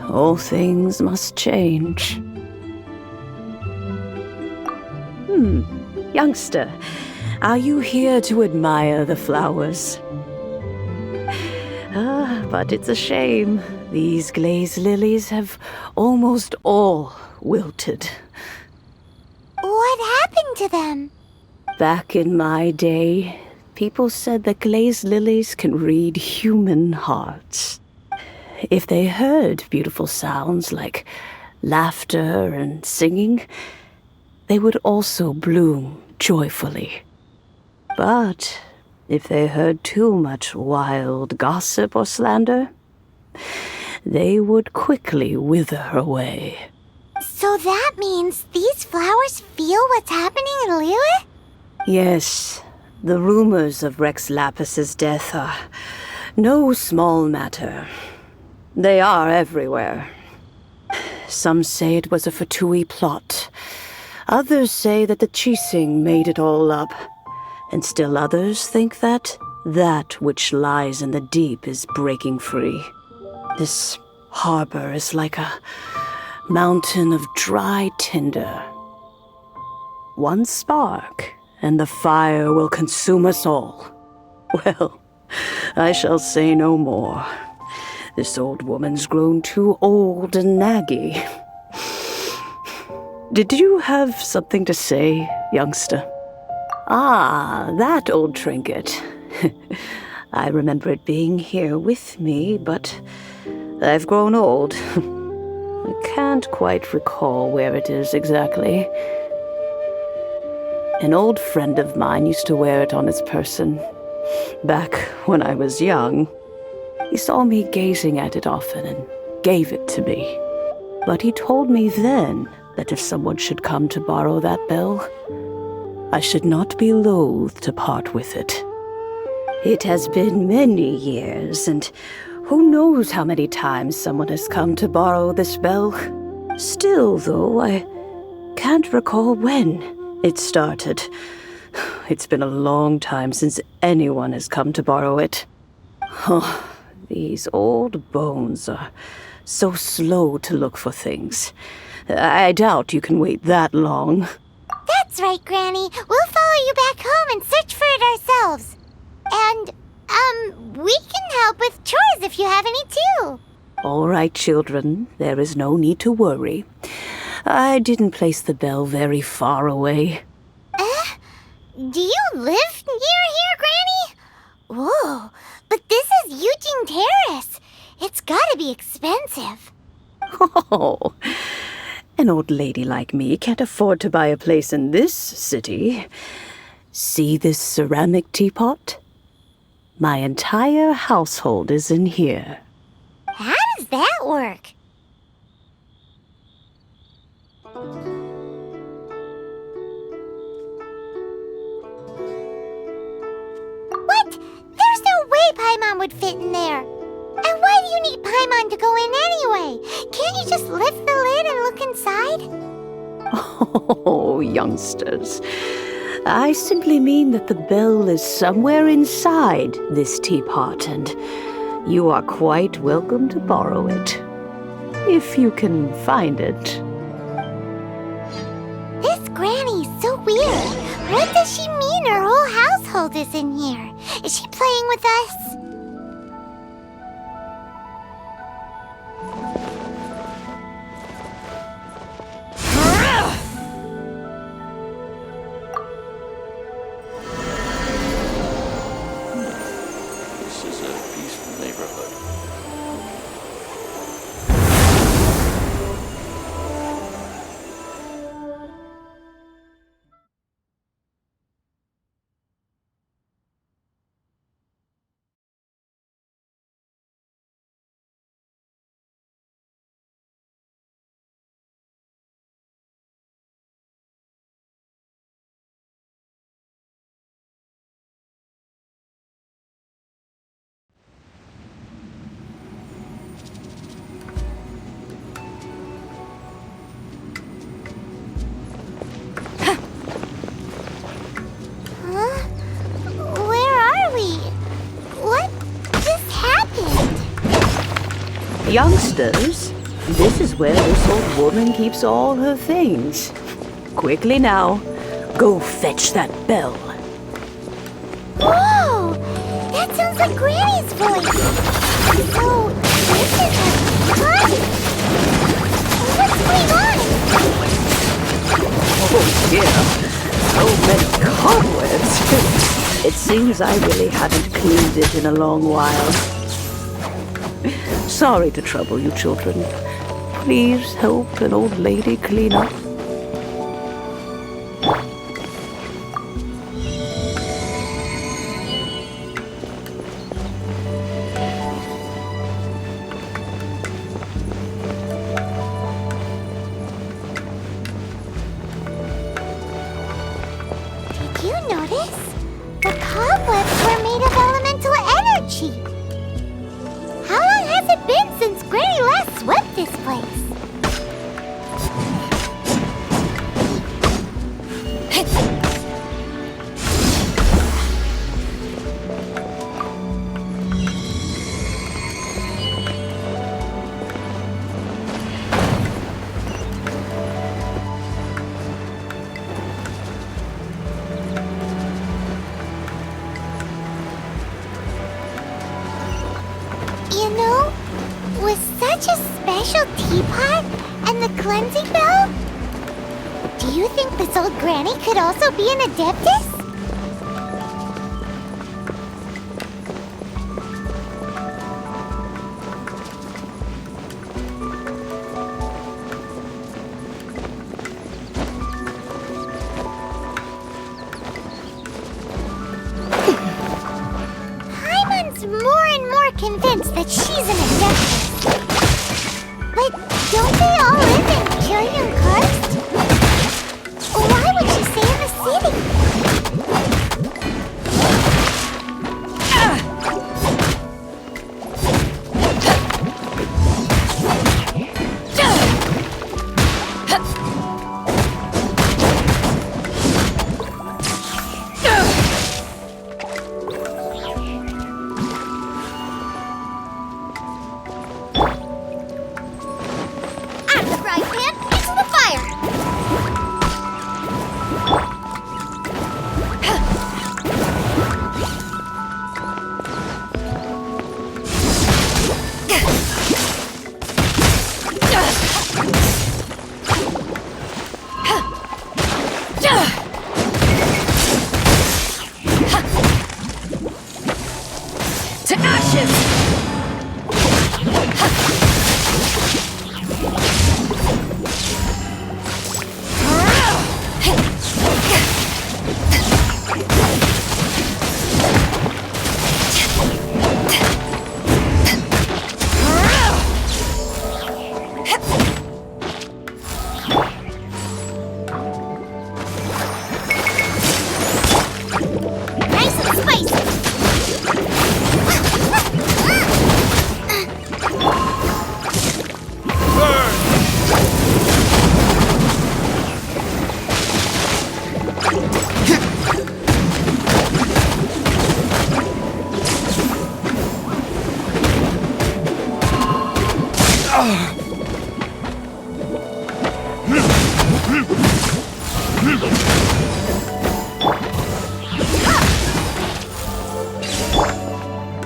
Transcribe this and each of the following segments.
All things must change. Youngster, are you here to admire the flowers? But it's a shame. These glazed lilies have almost all wilted. What happened to them? Back in my day, people said that glazed lilies can read human hearts. If they heard beautiful sounds like laughter and singing, they would also bloom joyfully. But if they heard too much wild gossip or slander, they would quickly wither away. So that means these flowers feel what's happening in Lilith? Yes, the rumors of Rex Lapis's death are no small matter. They are everywhere. Some say it was a Fatui plot. Others say that the Chising made it all up. And still others think that which lies in the deep is breaking free. This harbor is like a mountain of dry tinder. One spark, and the fire will consume us all. Well, I shall say no more. This old woman's grown too old and naggy. Did you have something to say, youngster? Ah, that old trinket. I remember it being here with me, but I've grown old. I can't quite recall where it is exactly. An old friend of mine used to wear it on his person. Back when I was young, he saw me gazing at it often and gave it to me. But he told me then that if someone should come to borrow that bell, I should not be loath to part with it. It has been many years, and who knows how many times someone has come to borrow this bell. Still, though, I can't recall when it started. It's been a long time since anyone has come to borrow it. Oh, these old bones are so slow to look for things. I doubt you can wait that long. That's right, Granny. We'll follow you back home and search for it ourselves. And, we can help with chores if you have any too. All right, children. There is no need to worry. I didn't place the bell very far away. Do you live near here, Granny? Whoa, but this is Eugene Terrace. It's gotta be expensive. Oh, an old lady like me can't afford to buy a place in this city. See this ceramic teapot? My entire household is in here. How does that work? What? There's no way Paimon would fit in there. And why do you need Paimon to go in anyway? Can't you just lift the lid and look inside? Oh, youngsters. I simply mean that the bell is somewhere inside this teapot, and you are quite welcome to borrow it. If you can find it. This Granny's so weird. What does she mean her whole household is in here? Is she playing with us? Youngsters, this is where this old woman keeps all her things. Quickly now, go fetch that bell. Whoa! That sounds like Granny's voice. So, this is a party. What's going on? Oh dear, so many cobwebs. It seems I really haven't cleaned it in a long while. Sorry to trouble you, children. Please help an old lady clean up. Did you notice? The cobwebs were made of elemental energy. How long has it been since Granny last swept this place? You know, with such a special teapot and the cleansing bell, do you think this old granny could also be an adeptus? Paimon's more and more convinced that she's an adeptus. But don't they all live in Killian Karst? Why would she stay in the city? Out of the frying pan, into the fire! To ashes! Nice and spicy!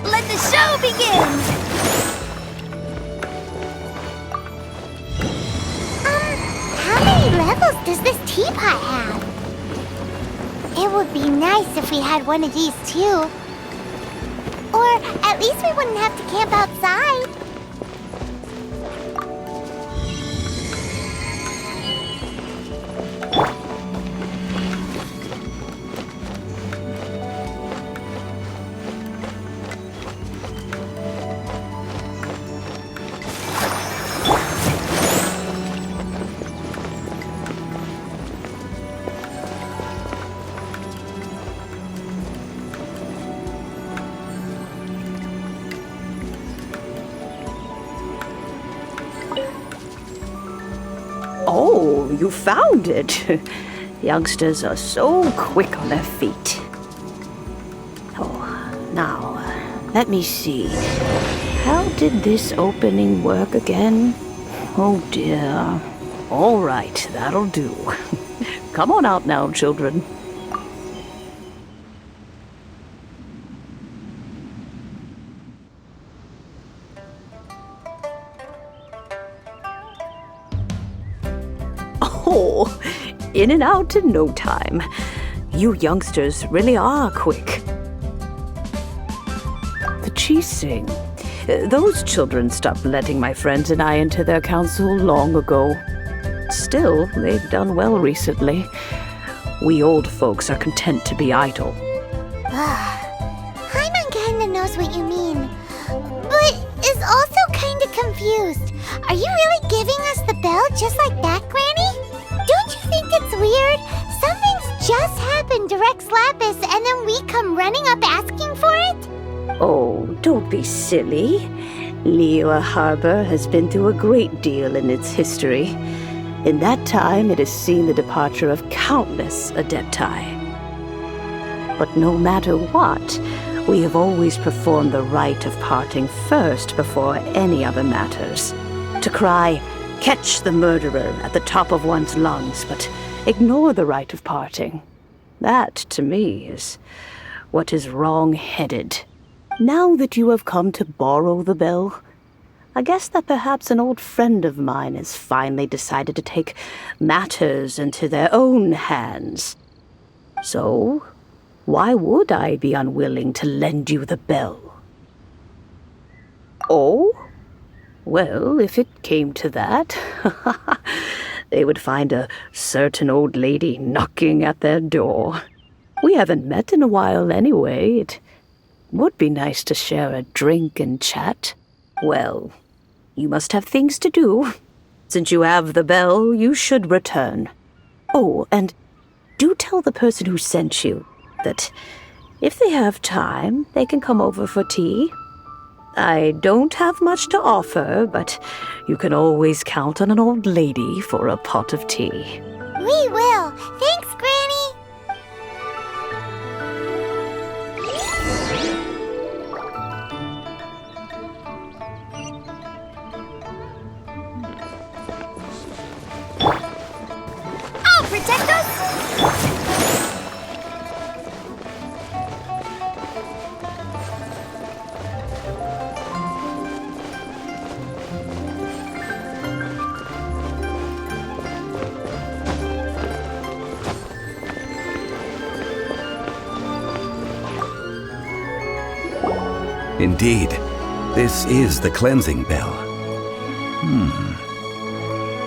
Let the show begin! How many levels does this teapot have? It would be nice if we had one of these too. Or at least we wouldn't have to camp outside. Oh, you found it. Youngsters are so quick on their feet. Oh, now, let me see. How did this opening work again? Oh dear. All right, that'll do. Come on out now, children. Oh, in and out in no time. You youngsters really are quick. The Chising. Those children stopped letting my friends and I into their council long ago. Still, they've done well recently. We old folks are content to be idle. Paimon kinda knows what you mean, but is also kinda confused. Are you really giving us the bell just like that, Granny? Don't you think it's weird? Something's just happened to Rex Lapis and then we come running up asking for it? Oh, don't be silly. Liyue Harbor has been through a great deal in its history. In that time, it has seen the departure of countless Adepti. But no matter what, we have always performed the rite of parting first before any other matters. To cry, "Catch the murderer," at the top of one's lungs, but ignore the rite of parting. That, to me, is what is wrong-headed. Now that you have come to borrow the bell, I guess that perhaps an old friend of mine has finally decided to take matters into their own hands. So, why would I be unwilling to lend you the bell? Oh? Well, if it came to that, they would find a certain old lady knocking at their door. We haven't met in a while anyway. It would be nice to share a drink and chat. Well, you must have things to do. Since you have the bell, you should return. Oh, and do tell the person who sent you that if they have time, they can come over for tea. I don't have much to offer, but you can always count on an old lady for a pot of tea. We will. Thanks, Granny. I'll protect us. Indeed, this is the cleansing bell.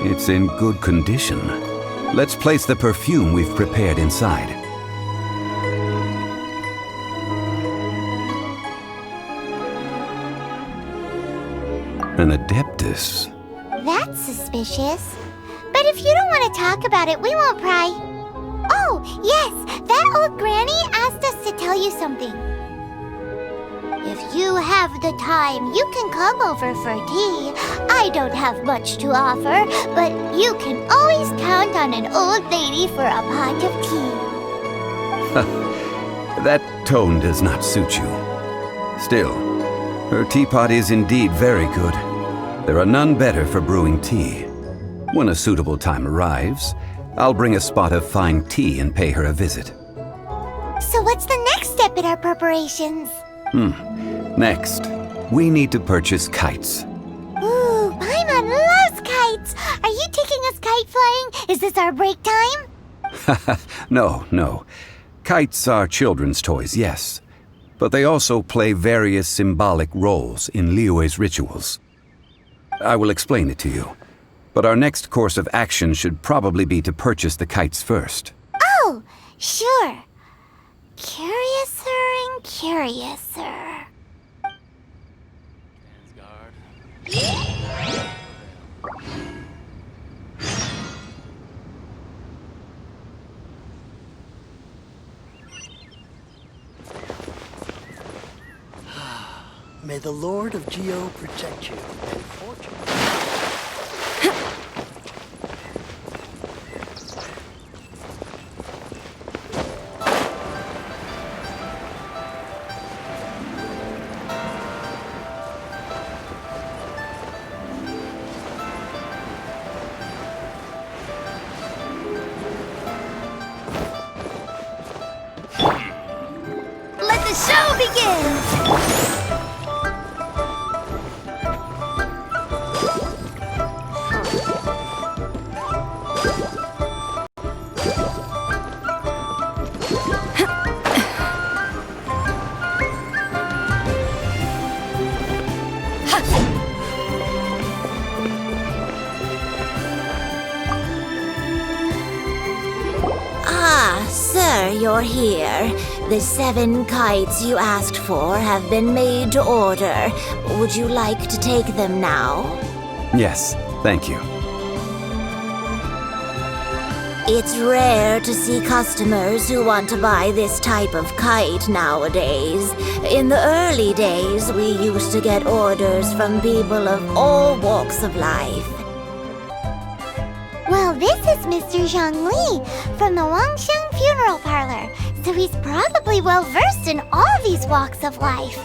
It's in good condition. Let's place the perfume we've prepared inside. An Adeptus. That's suspicious. But if you don't want to talk about it, we won't pry. Oh, yes, that old granny asked us to tell you something. If you have the time, you can come over for tea. I don't have much to offer, but you can always count on an old lady for a pot of tea. That tone does not suit you. Still, her teapot is indeed very good. There are none better for brewing tea. When a suitable time arrives, I'll bring a spot of fine tea and pay her a visit. So what's the next step in our preparations? Next, we need to purchase kites. Ooh, Paimon loves kites! Are you taking us kite flying? Is this our break time? No. Kites are children's toys, yes. But they also play various symbolic roles in Liyue's rituals. I will explain it to you. But our next course of action should probably be to purchase the kites first. Oh, sure. Curiouser and curiouser. May the Lord of Geo protect you and fortune. the show begins! Ah, sir, you're here. The 7 kites you asked for have been made to order. Would you like to take them now? Yes, thank you. It's rare to see customers who want to buy this type of kite nowadays. In the early days, we used to get orders from people of all walks of life. Well, this is Mr. Zhongli from the Wangsheng Funeral Parlor, so he's probably well versed in all these walks of life.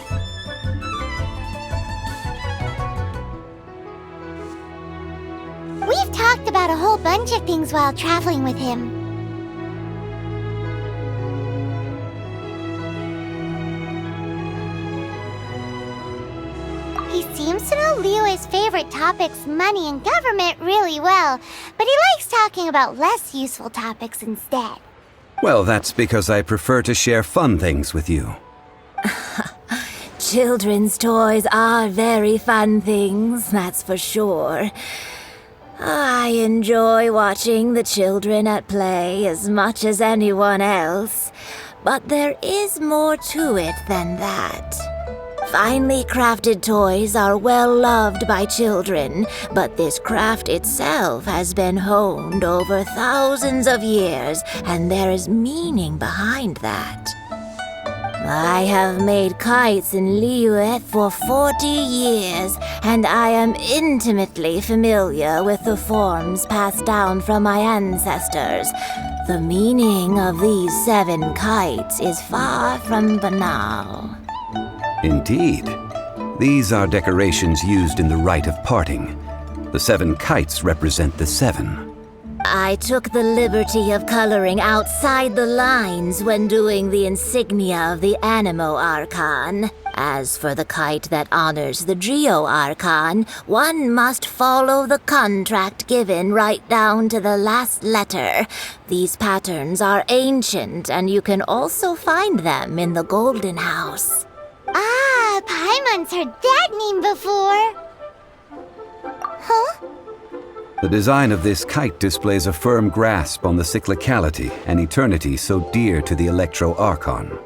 We've talked about a whole bunch of things while traveling with him. He seems to know Liyue's favorite topics, money and government, really well, but he likes talking about less useful topics instead. Well, that's because I prefer to share fun things with you. Children's toys are very fun things, that's for sure. I enjoy watching the children at play as much as anyone else, but there is more to it than that. Finely crafted toys are well loved by children, but this craft itself has been honed over thousands of years, and there is meaning behind that. I have made kites in Liyue for 40 years, and I am intimately familiar with the forms passed down from my ancestors. The meaning of these 7 kites is far from banal. Indeed. These are decorations used in the rite of parting. The 7 kites represent the 7. I took the liberty of coloring outside the lines when doing the insignia of the Animo Archon. As for the kite that honors the Geo Archon, one must follow the contract given right down to the last letter. These patterns are ancient, and you can also find them in the Golden House. Ah, Paimon's heard that name before. Huh? The design of this kite displays a firm grasp on the cyclicality and eternity so dear to the Electro Archon.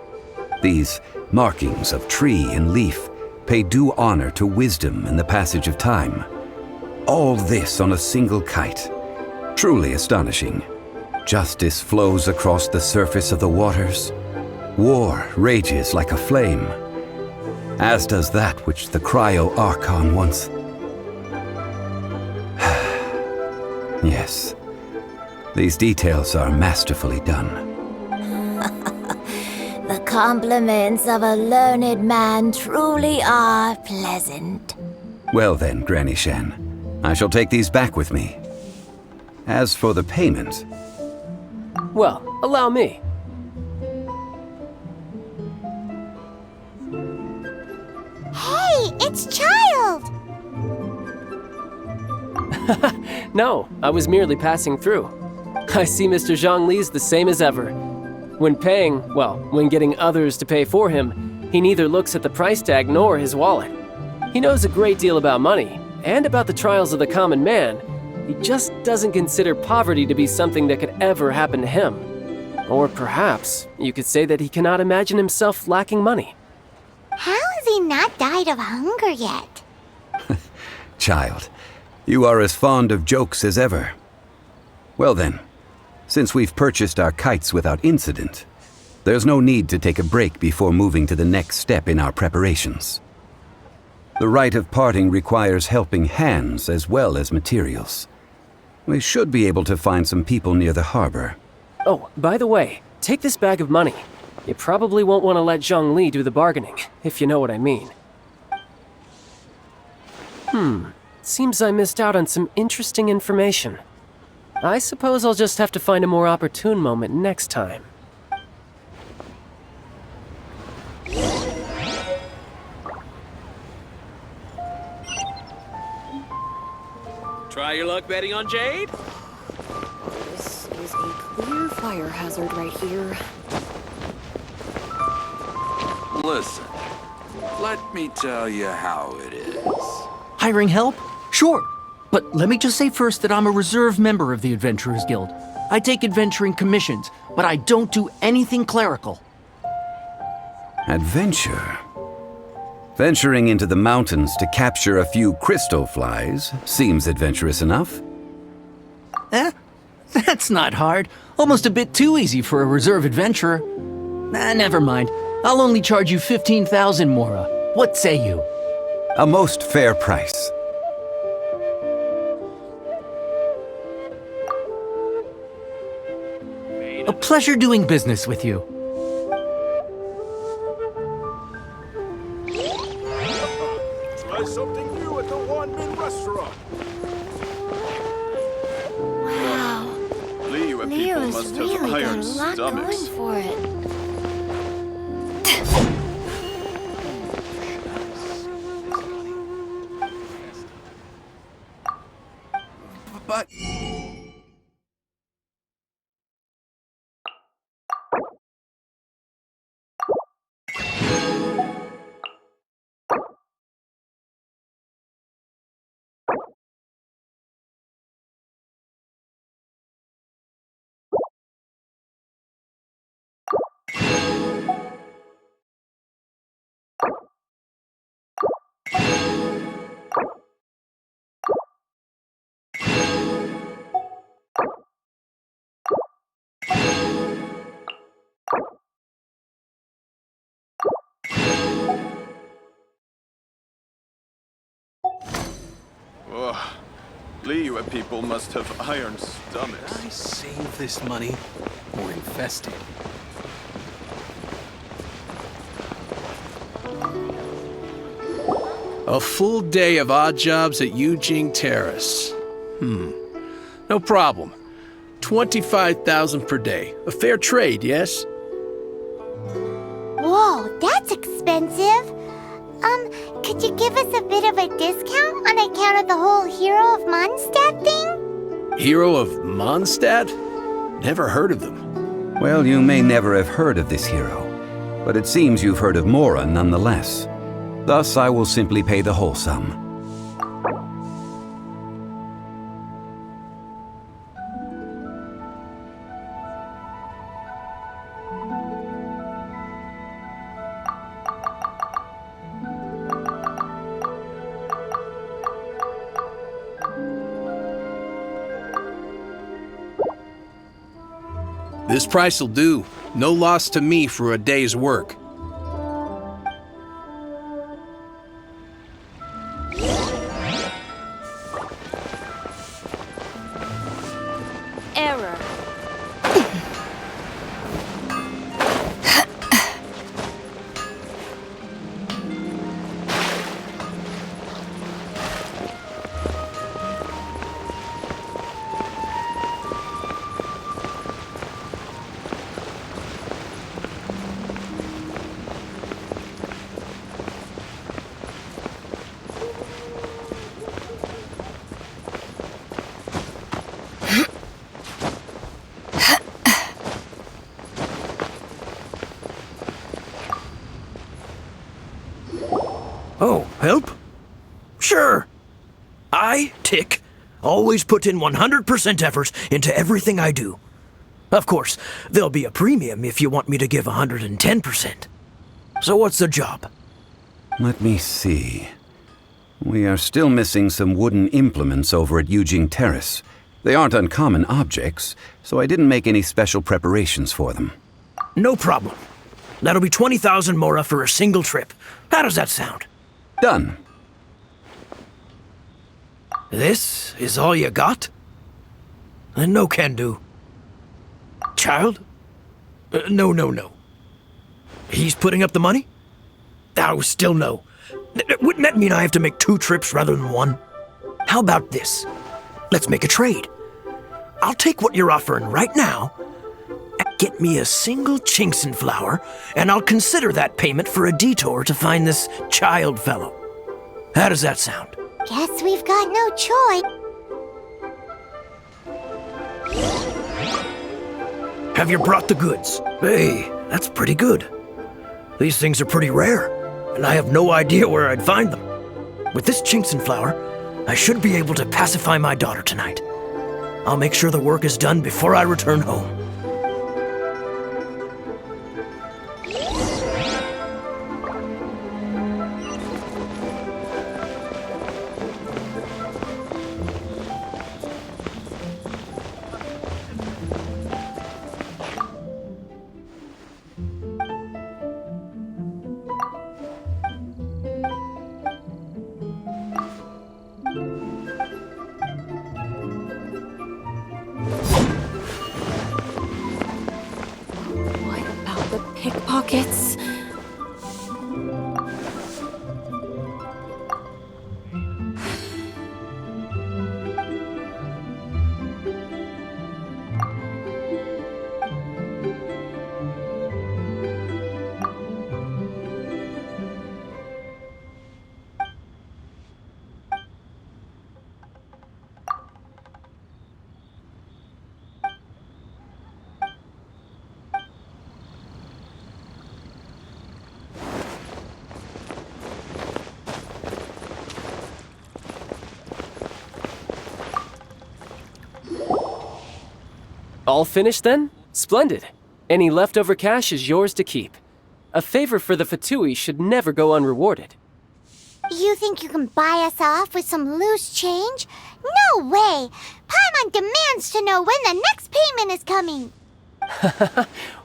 These markings of tree and leaf pay due honor to wisdom and the passage of time. All this on a single kite. Truly astonishing. Justice flows across the surface of the waters. War rages like a flame, as does that which the Cryo Archon once... Yes, these details are masterfully done. The compliments of a learned man truly are pleasant. Well then, Granny Shen, I shall take these back with me. As for the payment... Well, allow me. Hey, it's Child! No, I was merely passing through. I see Mr. Zhongli's the same as ever. When paying, well, when getting others to pay for him, he neither looks at the price tag nor his wallet. He knows a great deal about money, and about the trials of the common man. He just doesn't consider poverty to be something that could ever happen to him. Or perhaps you could say that he cannot imagine himself lacking money. How has he not died of hunger yet? Child, you are as fond of jokes as ever. Well then, since we've purchased our kites without incident, there's no need to take a break before moving to the next step in our preparations. The rite of parting requires helping hands as well as materials. We should be able to find some people near the harbor. Oh, by the way, take this bag of money. You probably won't want to let Zhongli do the bargaining, if you know what I mean. Seems I missed out on some interesting information. I suppose I'll just have to find a more opportune moment next time. Yay! Try your luck betting on Jade? This is a clear fire hazard right here. Listen, let me tell you how it is. Hiring help? Sure. But let me just say first that I'm a reserve member of the Adventurers Guild. I take adventuring commissions, but I don't do anything clerical. Adventure? Venturing into the mountains to capture a few crystal flies seems adventurous enough. That's not hard. Almost a bit too easy for a reserve adventurer. Never mind. I'll only charge you 15,000 Mora. What say you? A most fair price. A pleasure doing business with you. Try something new at the Wanmin restaurant. Wow. Liyue people Leo's must really have got a iron lot stomachs. going for it. But... Ugh. Liyue people must have iron stomachs. I save this money or invest it? A full day of odd jobs at Eugene Terrace. No problem. 25,000 per day. A fair trade, yes? Whoa, that's expensive. Could you give us a bit of a discount on account of the whole Hero of Mondstadt thing? Hero of Mondstadt? Never heard of them. Well, you may never have heard of this hero, but it seems you've heard of Mora nonetheless. Thus, I will simply pay the whole sum. This price'll do. No loss to me for a day's work. Error. Oh, help? Sure. I, Tick, always put in 100% effort into everything I do. Of course, there'll be a premium if you want me to give 110%. So what's the job? Let me see. We are still missing some wooden implements over at Eugene Terrace. They aren't uncommon objects, so I didn't make any special preparations for them. No problem. That'll be 20,000 Mora for a single trip. How does that sound? Done. This is all you got? Then no can do. Child? No. He's putting up the money? Oh, still no. Wouldn't that mean I have to make 2 trips rather than 1? How about this? Let's make a trade. I'll take what you're offering right now. Get me a single Chinkson flower, and I'll consider that payment for a detour to find this child fellow. How does that sound? Guess we've got no choice. have you brought the goods? Hey, that's pretty good. These things are pretty rare, and I have no idea where I'd find them. With this chinks and flour, I should be able to pacify my daughter tonight. I'll make sure the work is done before I return home. What about the pickpockets? All finished then? Splendid. Any leftover cash is yours to keep. A favor for the Fatui should never go unrewarded. You think you can buy us off with some loose change? No way! Paimon demands to know when the next payment is coming!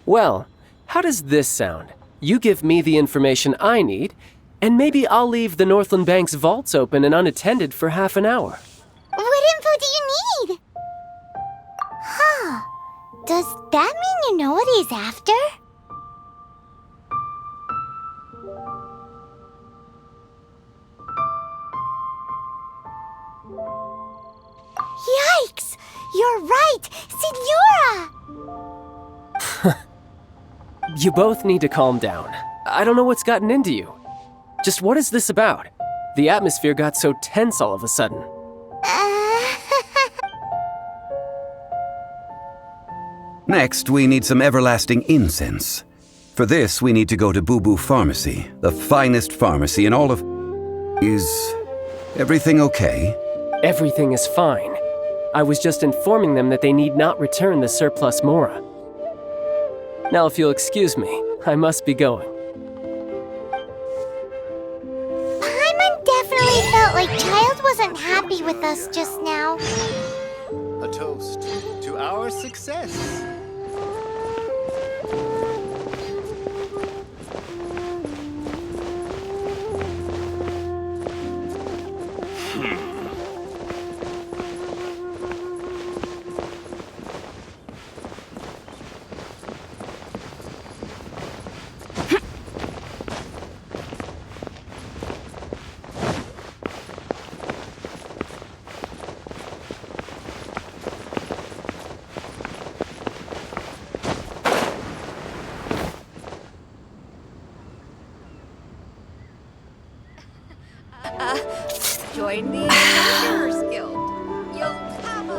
Well, how does this sound? You give me the information I need, and maybe I'll leave the Northland Bank's vaults open and unattended for half an hour. What info do you need? Huh. Does that mean you know what he's after? Yikes! You're right! Signora! You both need to calm down. I don't know what's gotten into you. Just what is this about? The atmosphere got so tense all of a sudden. Next, we need some everlasting incense. For this, we need to go to Boo Boo Pharmacy, the finest pharmacy in all of... Is everything okay? Everything is fine. I was just informing them that they need not return the surplus Mora. Now, if you'll excuse me, I must be going. Paimon definitely felt like Child wasn't happy with us just now. A toast to our success. Join the Adventurers Guild. You'll have a...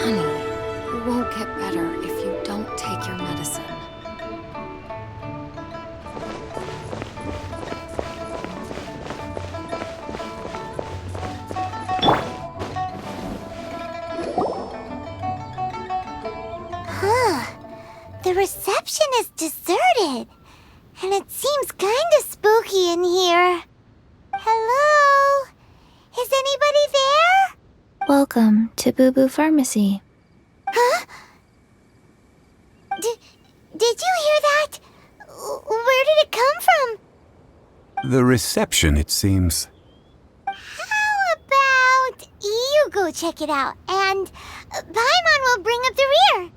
Honey, you won't get better if you don't take your medicine. The reception is deserted, and it seems kinda spooky in here. Hello? Is anybody there? Welcome to Boo Boo Pharmacy. Huh? Did you hear that? Where did it come The reception, it seems. How about you go check it out, and Paimon will bring up the rear.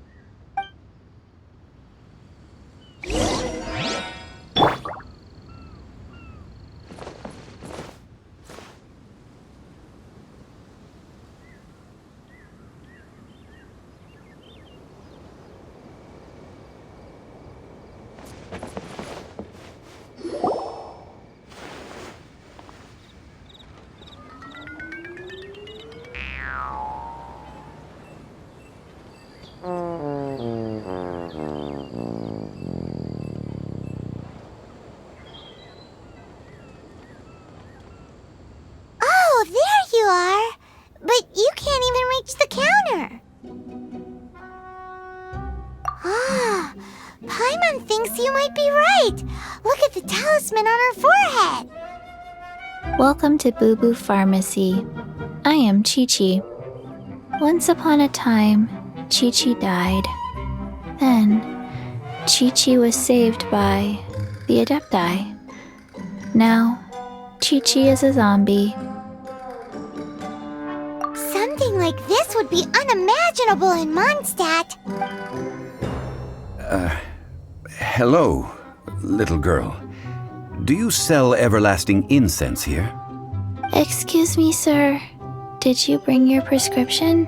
Oh, there you are! But you can't even reach the counter. Ah, Paimon thinks you might be right. Look at the talisman on her forehead. Welcome to Boo Boo Pharmacy. I am Chi-Chi. Once upon a time, Chi-Chi died. Then, Chi-Chi was saved by the Adepti. Now, Chi-Chi is a zombie. Something like this would be unimaginable in Mondstadt. Hello, little girl. Do you sell everlasting incense here? Excuse me, sir. Did you bring your prescription?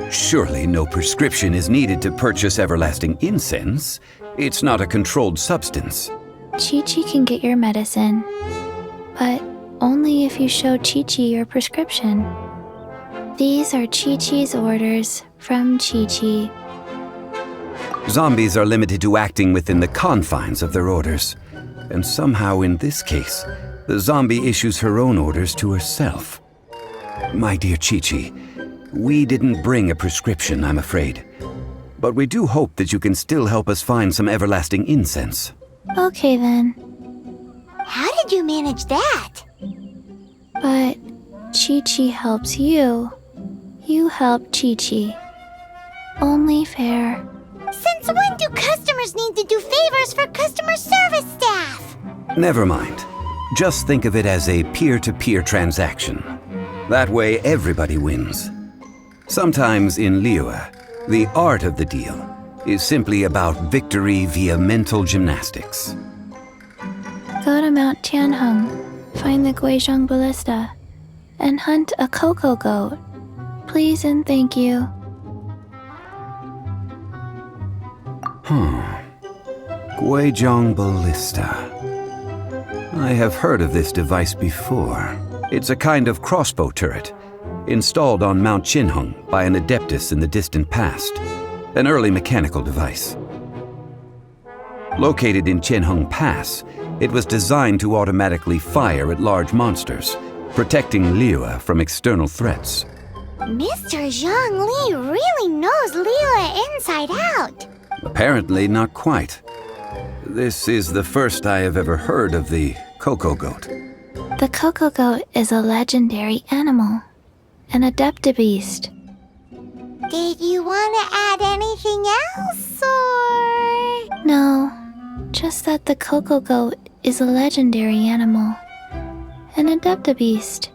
Surely no prescription is needed to purchase everlasting incense. It's not a controlled substance. Chi-Chi can get your medicine, but only if you show Chi-Chi your prescription. These are Chi-Chi's orders from Chi-Chi. Zombies are limited to acting within the confines of their orders. And somehow in this case, the zombie issues her own orders to herself. My dear Chi-Chi, we didn't bring a prescription, I'm afraid. But we do hope that you can still help us find some everlasting incense. Okay then. How did you manage that? But Chi-Chi helps you. You help Chi-Chi. Only fair. Since when do customers need to do favors for customer service staff? Never mind. Just think of it as a peer-to-peer transaction. That way everybody wins. Sometimes in Liyue, the art of the deal is simply about victory via mental gymnastics. Go to Mount Tianheng, find the Guizhong Ballista, and hunt a cocoa goat. Please and thank you. Guizhong Ballista. I have heard of this device before. It's a kind of crossbow turret, installed on Mount Qinheng by an adeptus in the distant past, an early mechanical device. Located in Qinheng Pass, it was designed to automatically fire at large monsters, protecting Liyue from external threats. Mr. Zhang Li really knows Liyue inside out. Apparently not quite. This is the first I have ever heard of the cocoa goat. The cocoa goat is a legendary animal, an adeptibeast. Did you want to add anything else, or...? No, just that the cocoa goat is a legendary animal, an adeptibeast.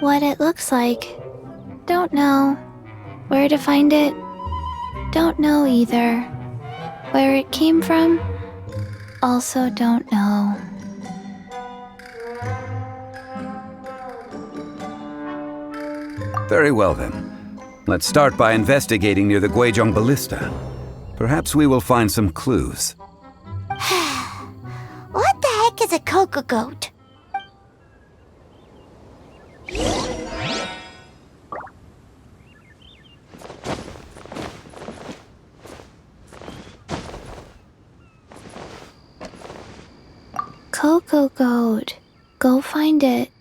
What it looks like, don't know. Where to find it, don't know either. Where it came from, also don't know. Very well then. Let's start by investigating near the Guizhong Ballista. Perhaps we will find some clues. What the heck is a cocoa goat? Cocoa goat. Go find it.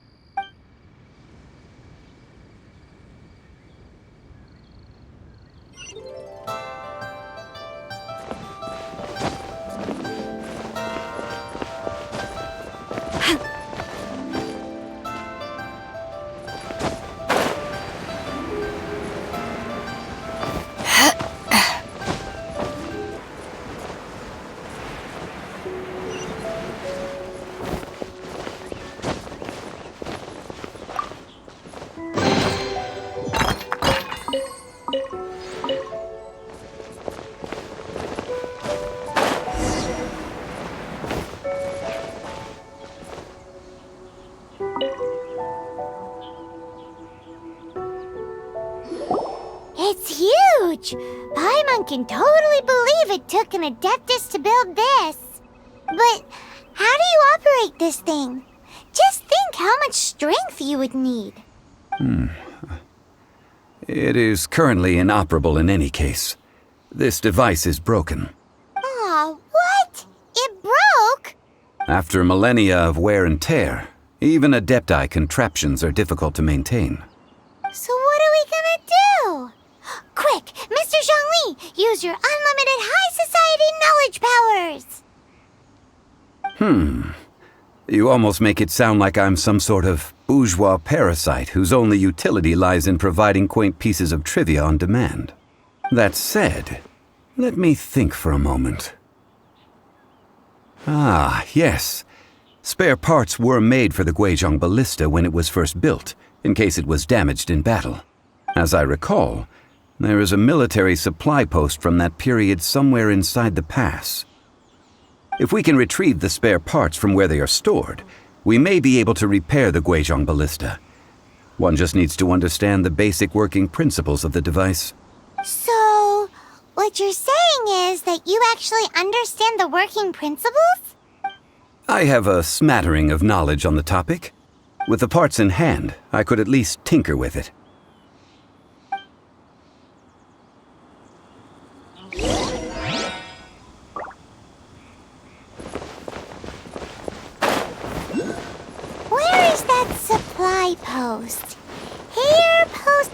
Huge! Paimon can totally believe it took an Adeptus to build this. But how do you operate this thing? Just think how much strength you would need. It is currently inoperable in any case. This device is broken. Aw, what? It broke? After millennia of wear and tear, even Adepti contraptions are difficult to maintain. So what are we gonna do? Quick, Mr. Zhongli, use your unlimited high society knowledge powers! You almost make it sound like I'm some sort of bourgeois parasite whose only utility lies in providing quaint pieces of trivia on demand. That said, let me think for a moment. Ah, yes. Spare parts were made for the Guizhong Ballista when it was first built, in case it was damaged in battle. As I recall, there is a military supply post from that period somewhere inside the pass. If we can retrieve the spare parts from where they are stored, we may be able to repair the Guizhong Ballista. One just needs to understand the basic working principles of the device. So, what you're saying is that you actually understand the working principles? I have a smattering of knowledge on the topic. With the parts in hand, I could at least tinker with it. Where is that supply post? Here, post...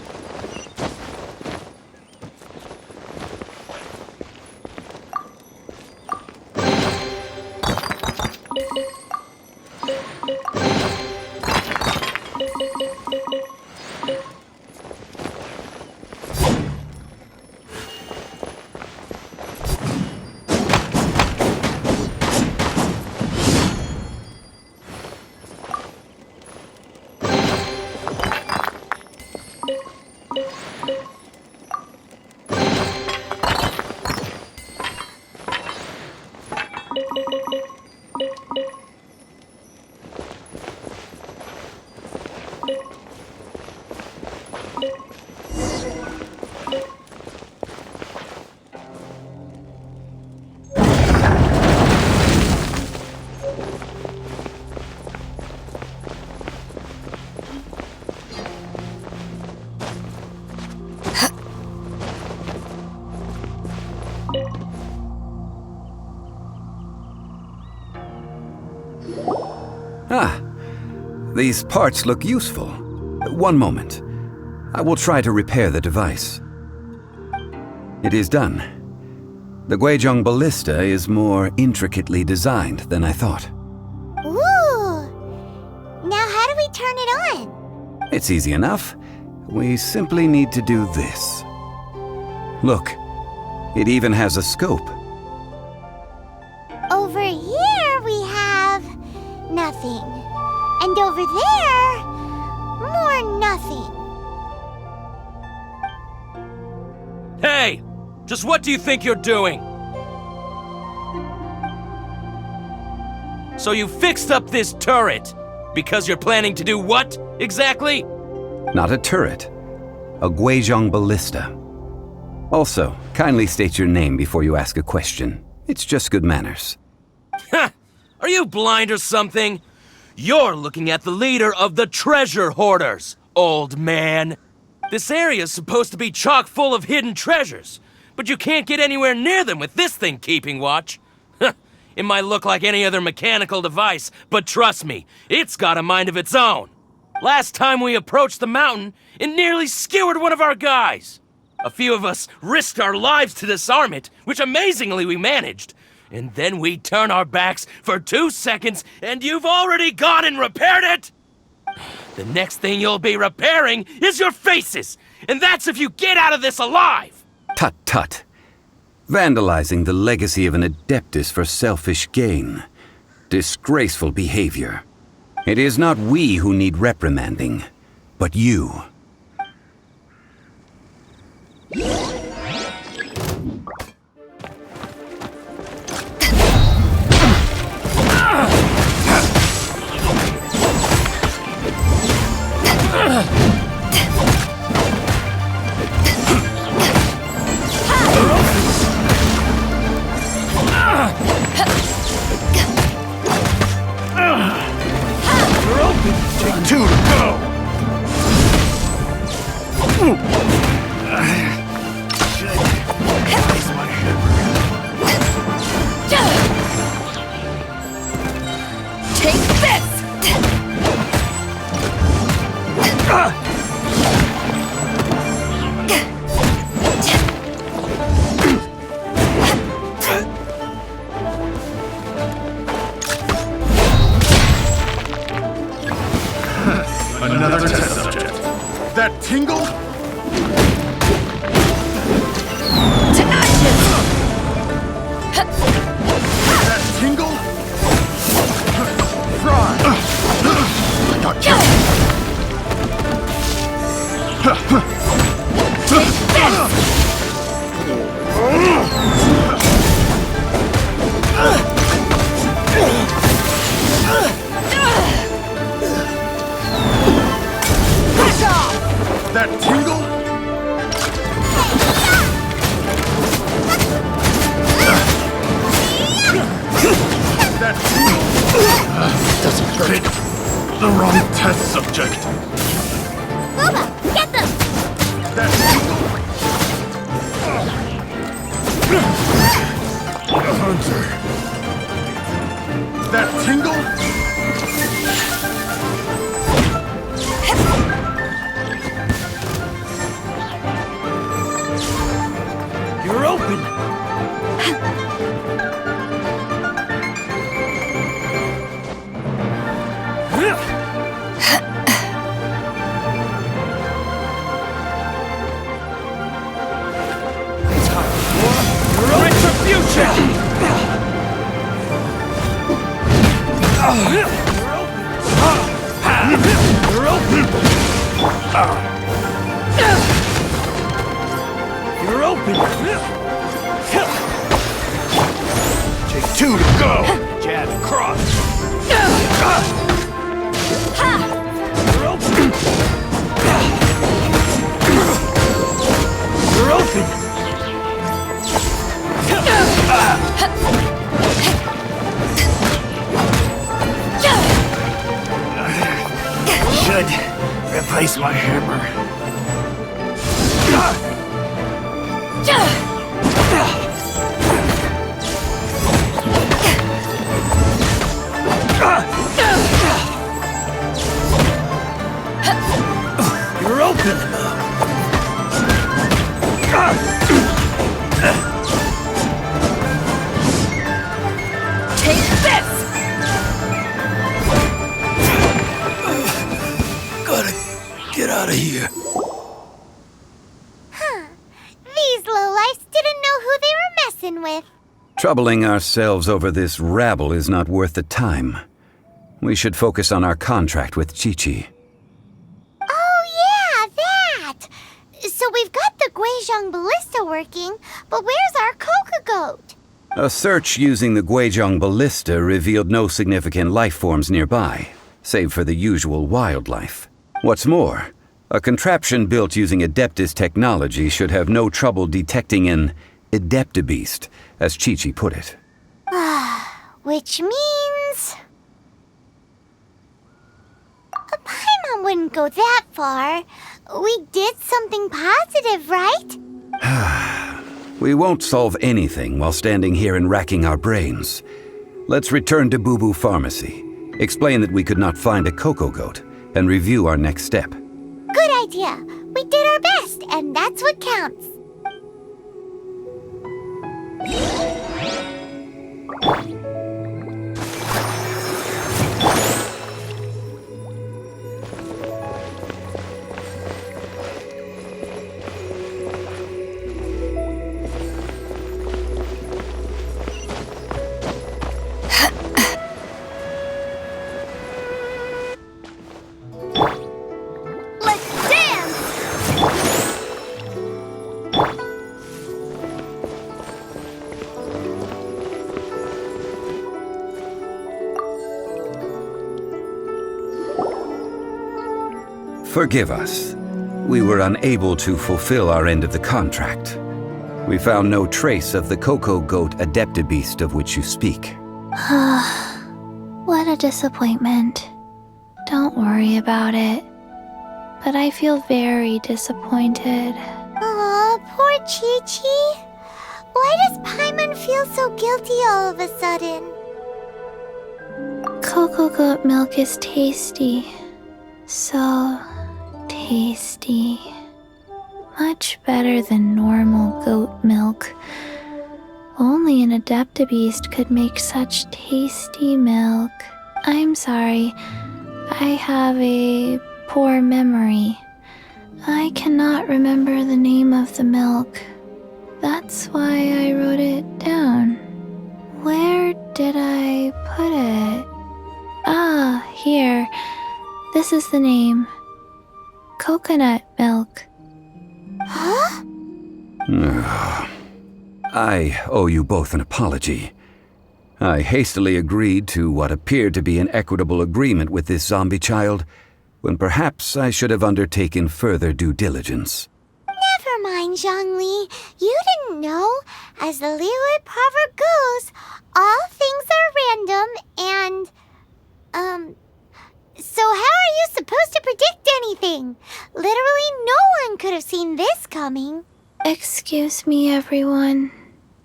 These parts look useful. One moment. I will try to repair the device. It is done. The Guizhong Ballista is more intricately designed than I thought. Ooh! Now how do we turn it on? It's easy enough. We simply need to do this. Look, it even has a scope. Over here we have... nothing. And over there... more nothing. Hey! Just what do you think you're doing? So you fixed up this turret because you're planning to do what, exactly? Not a turret. A Guizhong Ballista. Also, kindly state your name before you ask a question. It's just good manners. Ha! Are you blind or something? You're looking at the leader of the treasure hoarders, old man. This area's supposed to be chock full of hidden treasures, but you can't get anywhere near them with this thing keeping watch. It might look like any other mechanical device, but trust me, it's got a mind of its own. Last time we approached the mountain, it nearly skewered one of our guys. A few of us risked our lives to disarm it, which amazingly we managed. And then we turn our backs for 2 seconds, and you've already gone and repaired it! The next thing you'll be repairing is your faces! And that's if you get out of this alive! Tut tut. Vandalizing the legacy of an Adeptus for selfish gain. Disgraceful behavior. It is not we who need reprimanding, but you. Take two to go! Take this! Another test subject. That tingle? That tingle? Fry! I got you! That tingle? That tingle? Doesn't fit. The wrong test subject. Booba, get them! That tingle? A hunter. That tingle? You're open! Retribution! You're open! You're open! Take two to go! Jab and cross! You're open! You're open! Should replace my hammer. You're open! Take this! Gotta get out of here. These lowlifes didn't know who they were messing with. Troubling ourselves over this rabble is not worth the time. We should focus on our contract with Chi-Chi. Oh yeah, that! So we've got the Guizhong ballista working, but where's our Coca goat? A search using the Guizhong ballista revealed no significant life forms nearby, save for the usual wildlife. What's more, a contraption built using Adeptus technology should have no trouble detecting an Adeptabeast, as Chi-Chi put it. Which means... Paimon wouldn't go that far. We did something positive, right? We won't solve anything while standing here and racking our brains. Let's return to Boo Boo Pharmacy, explain that we could not find a Coco Goat, and review our next step. Good idea. We did our best, and that's what counts. Let's dance! Forgive us. We were unable to fulfill our end of the contract. We found no trace of the Coco Goat Adeptabeast of which you speak. What a disappointment. Don't worry about it. But I feel very disappointed. Aw, poor Chi-Chi. Why does Paimon feel so guilty all of a sudden? Cocoa goat milk is tasty. So tasty. Much better than normal goat milk. Only an Adeptabeast could make such tasty milk. I'm sorry. I have a poor memory. I cannot remember the name of the milk. That's why I wrote it down. Where did I put it? Ah, here. This is the name. Coconut milk. Huh? I owe you both an apology. I hastily agreed to what appeared to be an equitable agreement with this zombie child, when perhaps I should have undertaken further due diligence. Never mind, Zhongli. You didn't know. As the Liyue proverb goes, all things are random and, so how are you supposed to predict anything? Literally no one could have seen this coming. Excuse me, everyone.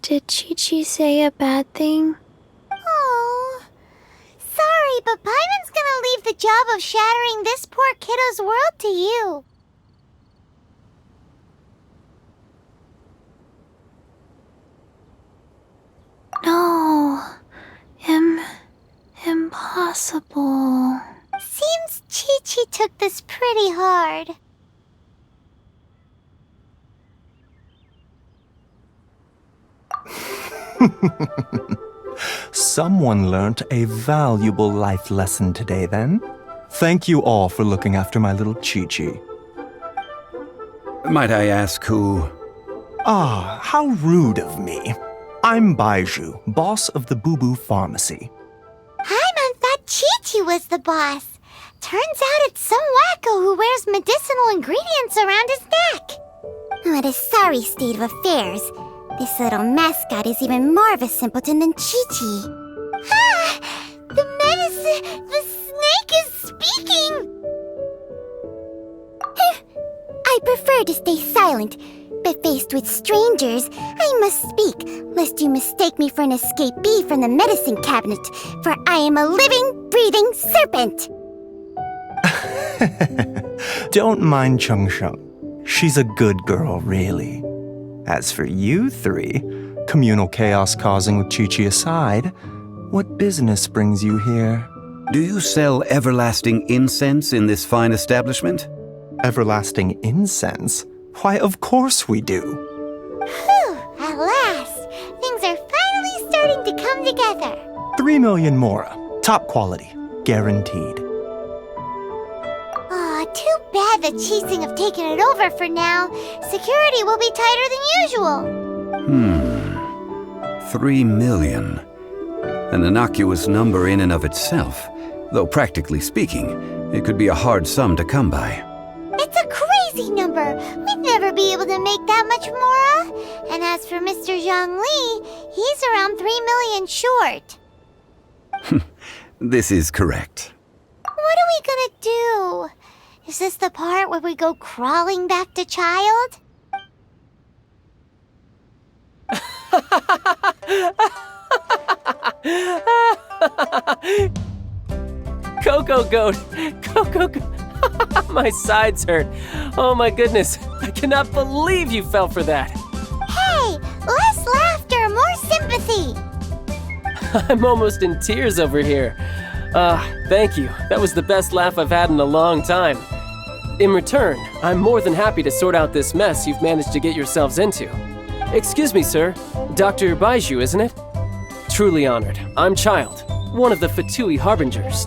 Did Chi-Chi say a bad thing? Oh, sorry, but Paimon's gonna leave the job of shattering this poor kiddo's world to you. No. Impossible. Seems Chi-Chi took this pretty hard. Someone learnt a valuable life lesson today, then. Thank you all for looking after my little Chi-Chi. Might I ask who? Ah, how rude of me. I'm Baiju, boss of the Boo Boo Pharmacy. Paimon thought Chi-Chi was the boss. Turns out it's some wacko who wears medicinal ingredients around his neck. What a sorry state of affairs. This little mascot is even more of a simpleton than Chi-Chi. Ah! The snake is speaking! I prefer to stay silent, but faced with strangers, I must speak, lest you mistake me for an escapee from the medicine cabinet, for I am a living, breathing serpent! Don't mind Chung Sheng. She's a good girl, really. As for you three, communal chaos causing with Chi-Chi aside, what business brings you here? Do you sell everlasting incense in this fine establishment? Everlasting incense? Why, of course we do. Whew, at last! Things are finally starting to come together. 3 million mora. Top quality. Guaranteed. Aw, too bad the Chising have taken it over for now. Security will be tighter than usual. 3 million. An innocuous number in and of itself, though practically speaking, it could be a hard sum to come by. It's a crazy number. We'd never be able to make that much mora. And as for Mr. Zhongli, he's around 3 million short. This is correct. What are we gonna do? Is this the part where we go crawling back to child? Cocoa goat! Cocoa goat! My sides hurt. Oh my goodness. I cannot believe you fell for that. Hey, less laughter, more sympathy. I'm almost in tears over here. Thank you. That was the best laugh I've had in a long time. In return, I'm more than happy to sort out this mess you've managed to get yourselves into. Excuse me, sir. Dr. Baiju, isn't it? Truly honored. I'm Child, one of the Fatui Harbingers.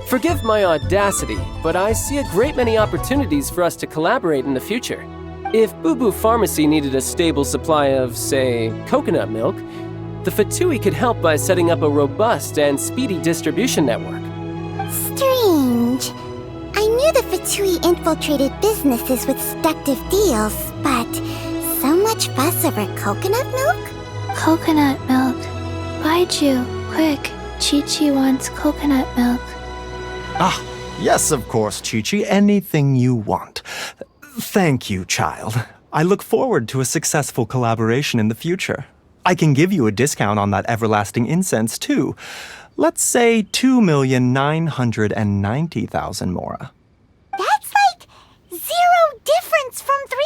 Forgive my audacity, but I see a great many opportunities for us to collaborate in the future. If Boo Boo Pharmacy needed a stable supply of, say, coconut milk, the Fatui could help by setting up a robust and speedy distribution network. Strange. I knew the Fatui infiltrated businesses with seductive deals, but so much fuss over coconut milk? Coconut milk. Baiju, quick. Chi-Chi wants coconut milk. Ah, Yes, of course, Chi-Chi. Anything you want. Thank you, child. I look forward to a successful collaboration in the future. I can give you a discount on that everlasting incense, too. Let's say 2,990,000 Mora. That's like 0 difference from 3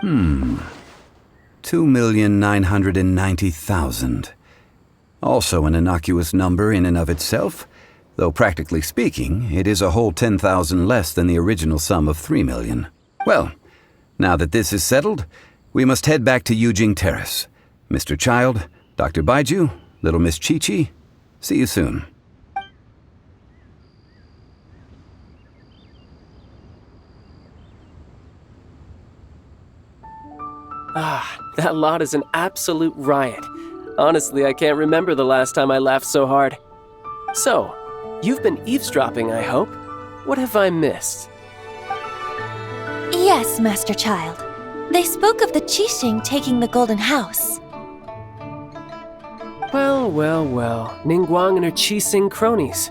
million. 2,990,000. Also an innocuous number in and of itself, though practically speaking, it is a whole 10,000 less than the original sum of 3 million. Well, now that this is settled, we must head back to Yujing Terrace. Mr. Child, Dr. Baiju, little Miss Chi-Chi, see you soon. That lot is an absolute riot. Honestly, I can't remember the last time I laughed so hard. So, you've been eavesdropping, I hope? What have I missed? Yes, Master Child. They spoke of the Qixing taking the Golden House. Well, Ningguang and her Qixing cronies.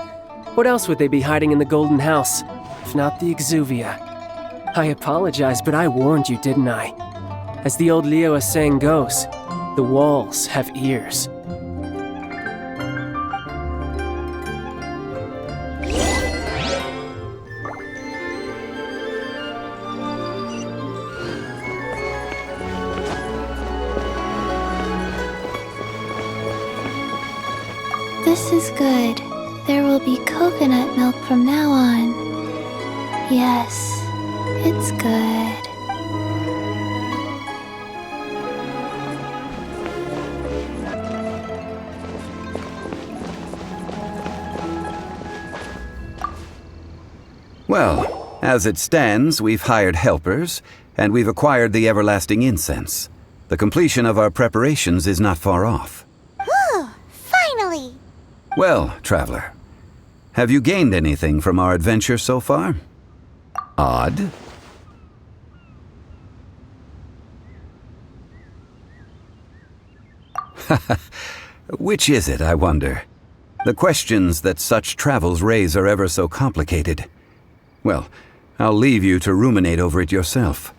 What else would they be hiding in the Golden House, if not the Exuvia? I apologize, but I warned you, didn't I? As the old Liyue saying goes, the walls have ears. This is good. There will be coconut milk from now on. Yes, it's good. Well, as it stands, we've hired helpers, and we've acquired the everlasting incense. The completion of our preparations is not far off. Whew, finally! Well, traveler, have you gained anything from our adventure so far? Odd. Which is it, I wonder? The questions that such travels raise are ever so complicated. Well, I'll leave you to ruminate over it yourself.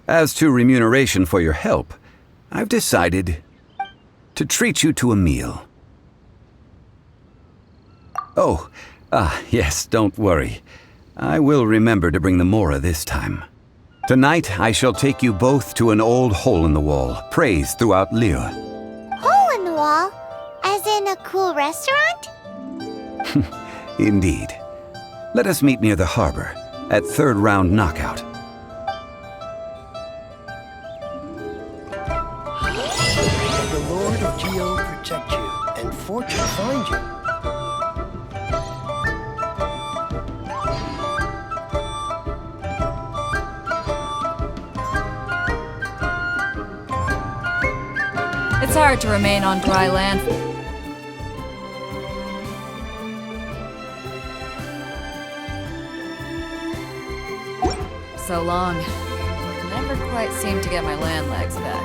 As to remuneration for your help, I've decided to treat you to a meal. Oh, yes, don't worry. I will remember to bring the Mora this time. Tonight, I shall take you both to an old hole-in-the-wall, praised throughout Liyue. Hole in the wall? As in a cool restaurant? Indeed. Let us meet near the harbor, at third round knockout. May the Lord of Geo protect you, and fortune find you. It's hard to remain on dry land. So long. Never quite seem to get my land legs back.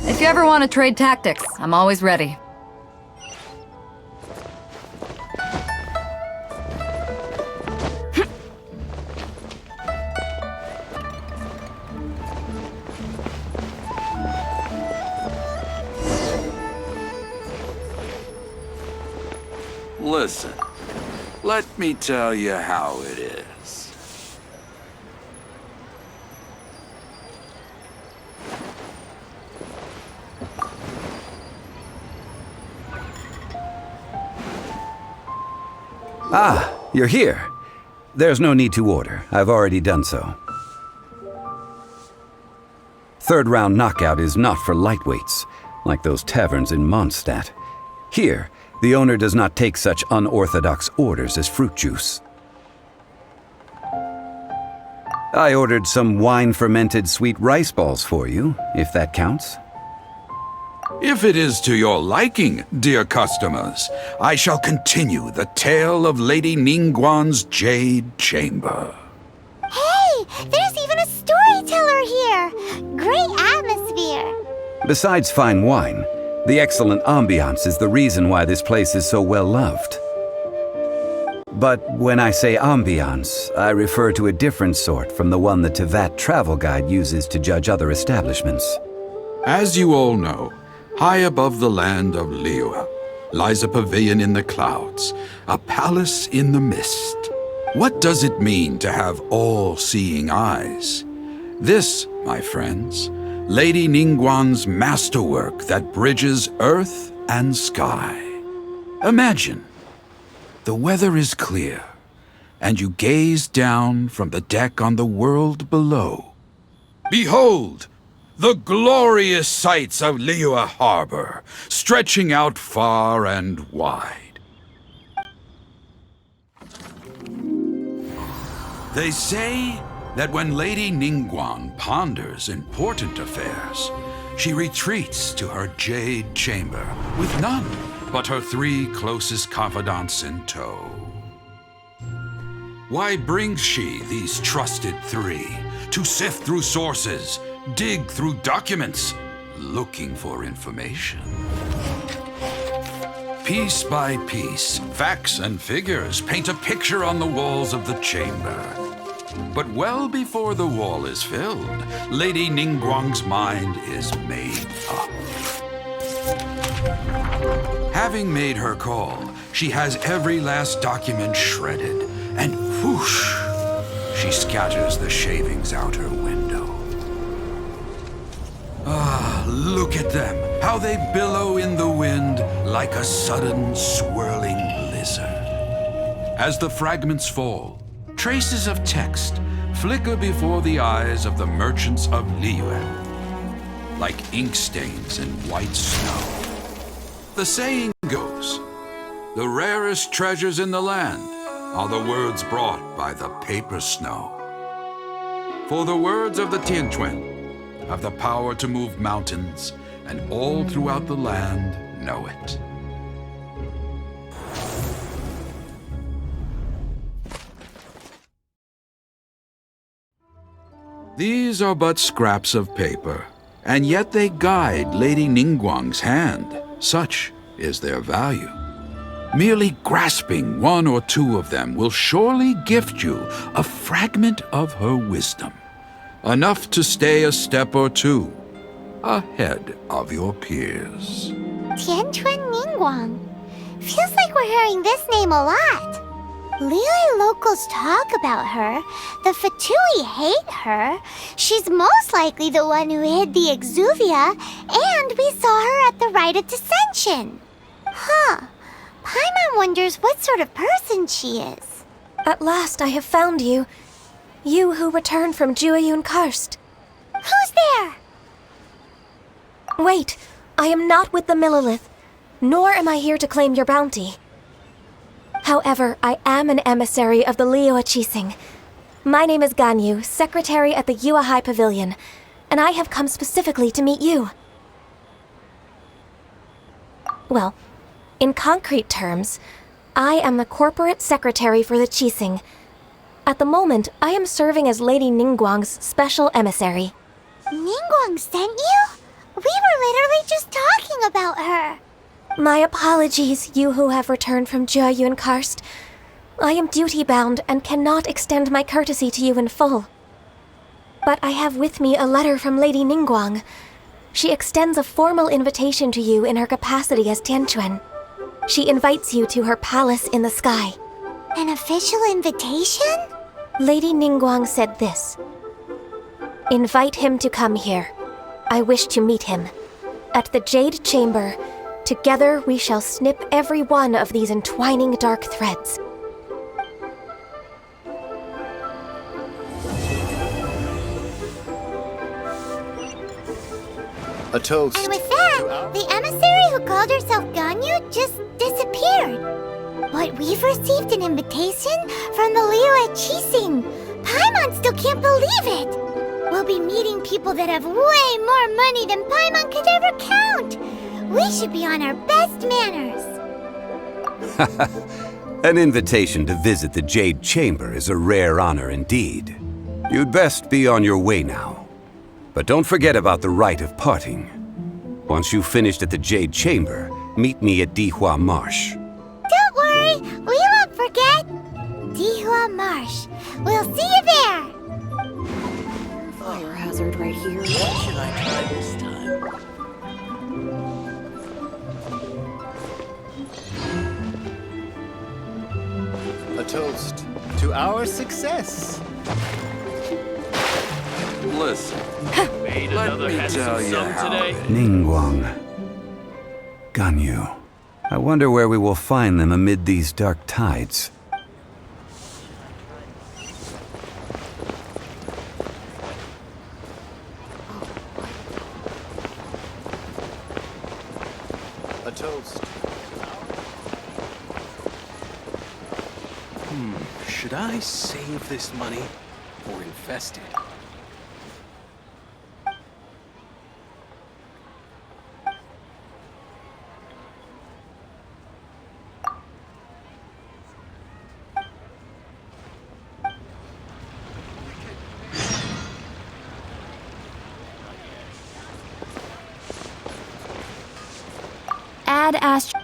If you ever want to trade tactics, I'm always ready. Listen, let me tell you how it is. Ah, you're here. There's no need to order. I've already done so. Third round knockout is not for lightweights, like those taverns in Mondstadt. Here, the owner does not take such unorthodox orders as fruit juice. I ordered some wine-fermented sweet rice balls for you, if that counts. If it is to your liking, dear customers, I shall continue the tale of Lady Ningguang's Jade Chamber. Hey, there's even a storyteller here! Great atmosphere! Besides fine wine, the excellent ambiance is the reason why this place is so well loved. But when I say ambiance, I refer to a different sort from the one the Tevat travel guide uses to judge other establishments. As you all know, high above the land of Liyue lies a pavilion in the clouds, a palace in the mist. What does it mean to have all-seeing eyes? This, my friends, Lady Ningguang's masterwork that bridges earth and sky. Imagine, the weather is clear, and you gaze down from the deck on the world below. Behold, the glorious sights of Liyue Harbor, stretching out far and wide. They say that when Lady Ningguang ponders important affairs, she retreats to her jade chamber with none but her 3 closest confidants in tow. Why brings she these trusted 3 to sift through sources, dig through documents, looking for information? Piece by piece, facts and figures paint a picture on the walls of the chamber. But well before the wall is filled, Lady Ningguang's mind is made up. Having made her call, she has every last document shredded, and whoosh, she scatters the shavings out her window. Ah, look at them, how they billow in the wind like a sudden swirling blizzard. As the fragments fall, traces of text flicker before the eyes of the merchants of Liyue, like ink stains in white snow. The saying goes, the rarest treasures in the land are the words brought by the paper snow. For the words of the Tianquan have the power to move mountains, and all throughout the land know it. These are but scraps of paper, and yet they guide Lady Ningguang's hand. Such is their value. Merely grasping 1 or 2 of them will surely gift you a fragment of her wisdom, enough to stay a step or 2 ahead of your peers. Tianquan Ningguang. Feels like we're hearing this name a lot. Liyue locals talk about her. The Fatui hate her. She's most likely the one who hid the Exuvia, and we saw her at the Rite of Descension. Huh. Paimon wonders what sort of person she is. At last I have found you. You who returned from Jueyun Karst. Who's there? Wait, I am not with the Millelith, nor am I here to claim your bounty. However, I am an emissary of the Liyue Qixing. My name is Ganyu, secretary at the Yue High Pavilion, and I have come specifically to meet you. Well, in concrete terms, I am the corporate secretary for the Qixing. At the moment, I am serving as Lady Ningguang's special emissary. Ningguang sent you? We were literally just talking about her. My apologies, you who have returned from Jueyun Karst. I am duty-bound and cannot extend my courtesy to you in full. But I have with me a letter from Lady Ningguang. She extends a formal invitation to you in her capacity as Tianquan. She invites you to her palace in the sky. An official invitation? Lady Ningguang said this. Invite him to come here. I wish to meet him. At the Jade Chamber, together we shall snip every one of these entwining dark threads. A toast. And with that, the emissary who called herself Ganyu just disappeared. But we've received an invitation from the Liyue Chising. Paimon still can't believe it. We'll be meeting people that have way more money than Paimon could ever count. We should be on our best manners. An invitation to visit the Jade Chamber is a rare honor indeed. You'd best be on your way now. But don't forget about the rite of parting. Once you've finished at the Jade Chamber, meet me at Dihua Marsh. Don't worry, we won't forget. Dihua Marsh. We'll see you there. Fire hazard right here. What should I try this time? A toast to our success. Listen, let me tell you how. Ningguang. Ganyu. I wonder where we will find them amid these dark tides. A toast. Should I save this money or invest it? Add Astro.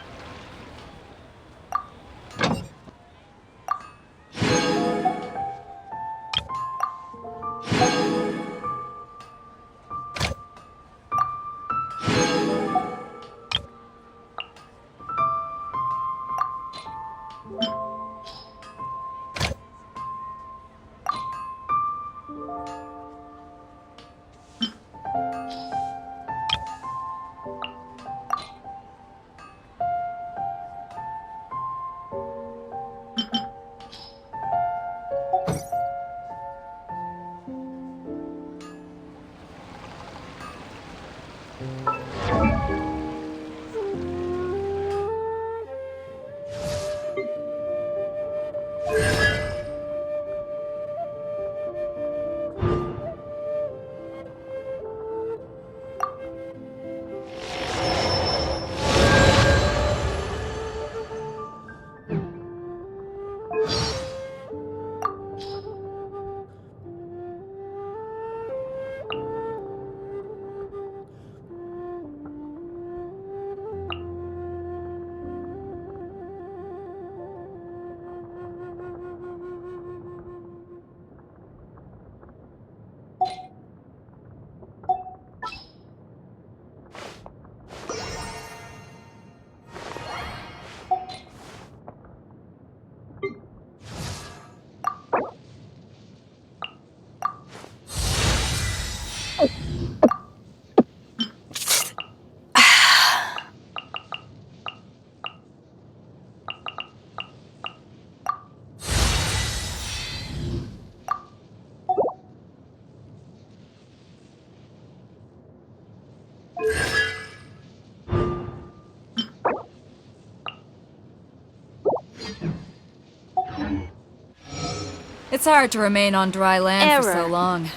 It's hard to remain on dry land for Error. so long.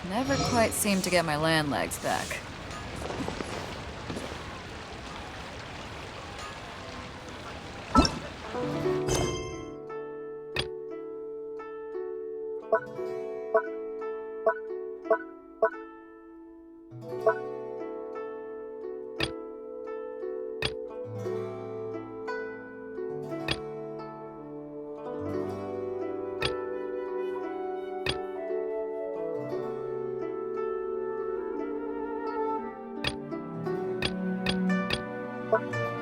Never quite seem to get my land legs back. Bye.